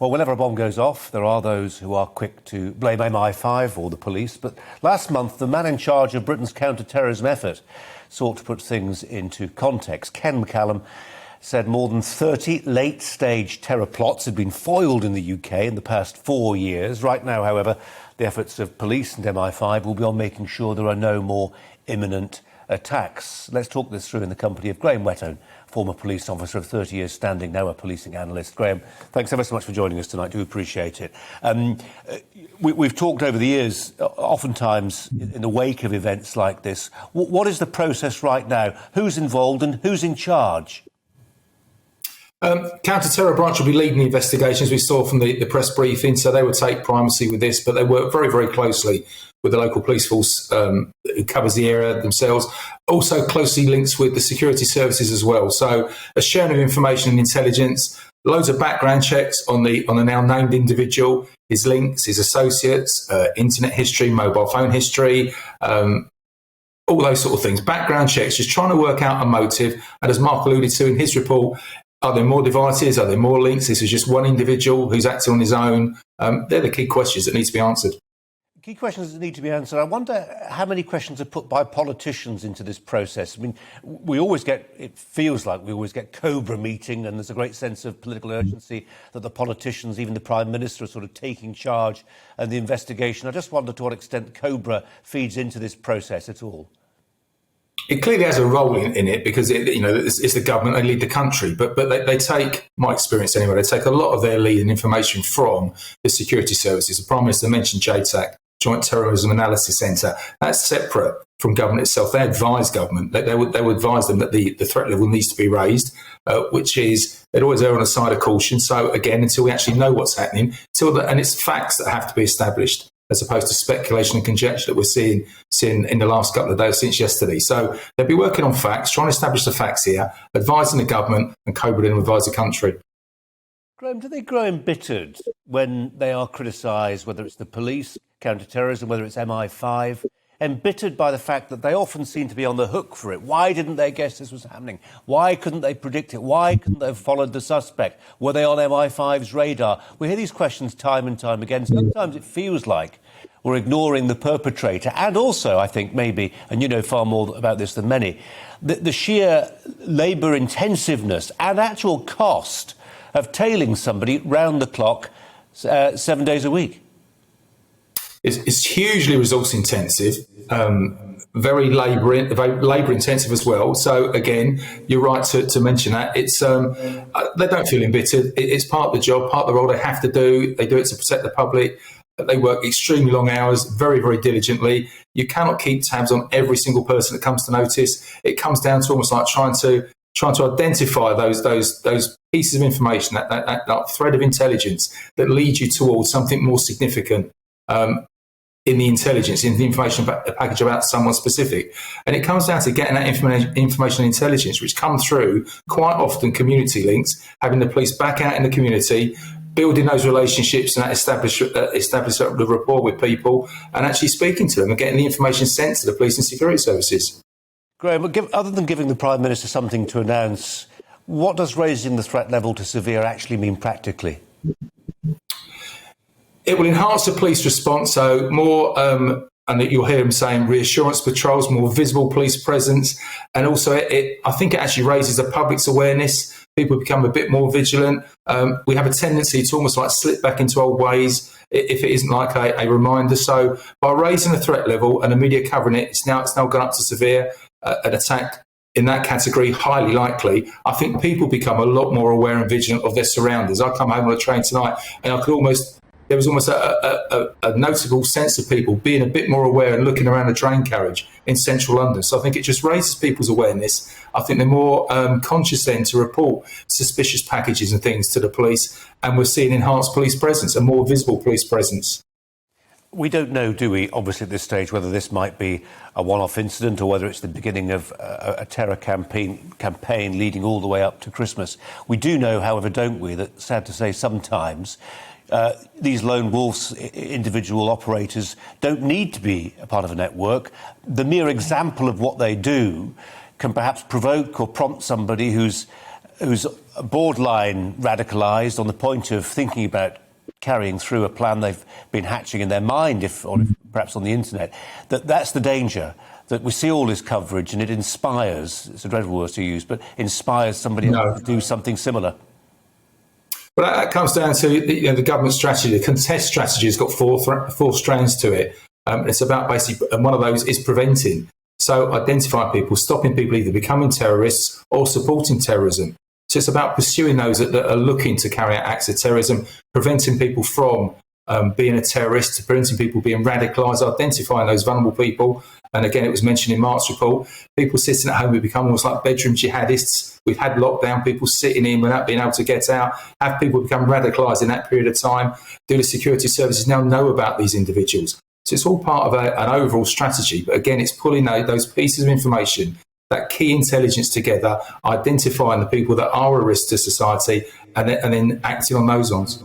Well, whenever a bomb goes off, there are those who are quick to blame MI5 or the police. But last month, the man in charge of Britain's counter-terrorism effort sought to put things into context. Ken McCallum said more than 30 late-stage terror plots had been foiled in the UK in the past 4 years. Right now, however, the efforts of police and MI5 will be on making sure there are no more imminent attacks. Let's talk this through in the company of Graham Whettone, former police officer of 30 years standing, now a policing analyst. Graham, thanks ever so much for joining us tonight. Do appreciate it. We've talked over the years, oftentimes in the wake of events like this. What is the process right now? Who's involved and who's in charge? Counter-terror branch will be leading the investigations. We saw from the press briefing, so they would take primacy with this, but they work very, very closely with the local police force who covers the area themselves. Also closely links with the security services as well. So a sharing of information and intelligence, loads of background checks on the now named individual, his links, his associates, internet history, mobile phone history, all those sort of things. Background checks, just trying to work out a motive. And as Mark alluded to in his report, are there more devices? Are there more links? This is just one individual who's acting on his own. They're the key questions that need to be answered. Key questions that need to be answered. I wonder how many questions are put by politicians into this process. I mean, it feels like we always get Cobra meeting, and there's a great sense of political urgency that the politicians, even the Prime Minister, are sort of taking charge of the investigation. I just wonder to what extent Cobra feeds into this process at all. It clearly has a role in it because it's the government, they lead the country, but they take, my experience anyway, they take a lot of their lead and information from the security services. The Prime Minister mentioned JTAC, Joint Terrorism Analysis Centre. That's separate from government itself. They advise government. They would advise them that the threat level needs to be raised, which is they'd always err on the side of caution. So again, until we actually know what's happening, and it's facts that have to be established, as opposed to speculation and conjecture that we're seeing in the last couple of days since yesterday. So they'll be working on facts, trying to establish the facts here, advising the government, and Cobra then advise the country. Graham, do they grow embittered when they are criticised, whether it's the police, counter-terrorism, whether it's MI5, embittered by the fact that they often seem to be on the hook for it? Why didn't they guess this was happening? Why couldn't they predict it? Why couldn't they have followed the suspect? Were they on MI5's radar? We hear these questions time and time again. Sometimes it feels like we're ignoring the perpetrator. And also, I think, maybe, and you know far more about this than many, the sheer labour intensiveness and actual cost of tailing somebody round the clock 7 days a week. It's hugely resource intensive, very labour intensive as well. So again, you're right to mention that. It's they don't feel embittered. It's part of the job, part of the role they have to do. They do it to protect the public. They work extremely long hours, very, very diligently. You cannot keep tabs on every single person that comes to notice. It comes down to almost like trying to identify those pieces of information, that thread of intelligence that leads you towards something more significant in the intelligence, in the information package about someone specific. And it comes down to getting that information and intelligence, which come through quite often community links, having the police back out in the community, building those relationships and establish the rapport with people and actually speaking to them and getting the information sent to the police and security services. Graham, other than giving the Prime Minister something to announce, what does raising the threat level to severe actually mean practically? It will enhance the police response, so more, and that you'll hear him saying, reassurance patrols, more visible police presence, and also I think it actually raises the public's awareness. People become a bit more vigilant. We have a tendency to almost like slip back into old ways if it isn't like a reminder. So by raising the threat level and the media covering it, it's now gone up to severe. An attack in that category, highly likely. I think people become a lot more aware and vigilant of their surroundings. I come home on a train tonight and there was almost a notable sense of people being a bit more aware and looking around the train carriage in central London. So I think it just raises people's awareness. I think they're more conscious then to report suspicious packages and things to the police. And we're seeing enhanced police presence, a more visible police presence. We don't know, do we, obviously at this stage, whether this might be a one-off incident or whether it's the beginning of a terror campaign leading all the way up to Christmas. We do know, however, don't we, that, sad to say, sometimes these lone wolves, individual operators, don't need to be a part of a network. The mere example of what they do can perhaps provoke or prompt somebody who's who's borderline radicalised, on the point of thinking about carrying through a plan they've been hatching in their mind, or perhaps on the internet, that's the danger, that we see all this coverage and it inspires, it's a dreadful word to use, but inspires somebody else to do something similar. But that comes down to the government strategy. The contest strategy has got four strands to it. It's about basically, and one of those is preventing. So identifying people, stopping people either becoming terrorists or supporting terrorism. So it's about pursuing those that are looking to carry out acts of terrorism, preventing people from being a terrorist, preventing people being radicalised, identifying those vulnerable people. And again, it was mentioned in Mark's report, people sitting at home who become almost like bedroom jihadists. We've had lockdown, people sitting in without being able to get out, have people become radicalised in that period of time. Do the security services now know about these individuals? So it's all part of an overall strategy. But again, it's pulling those pieces of information, that key intelligence together, identifying the people that are a risk to society, and then acting on those ones.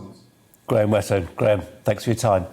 Graham Whetstone. Graham, thanks for your time.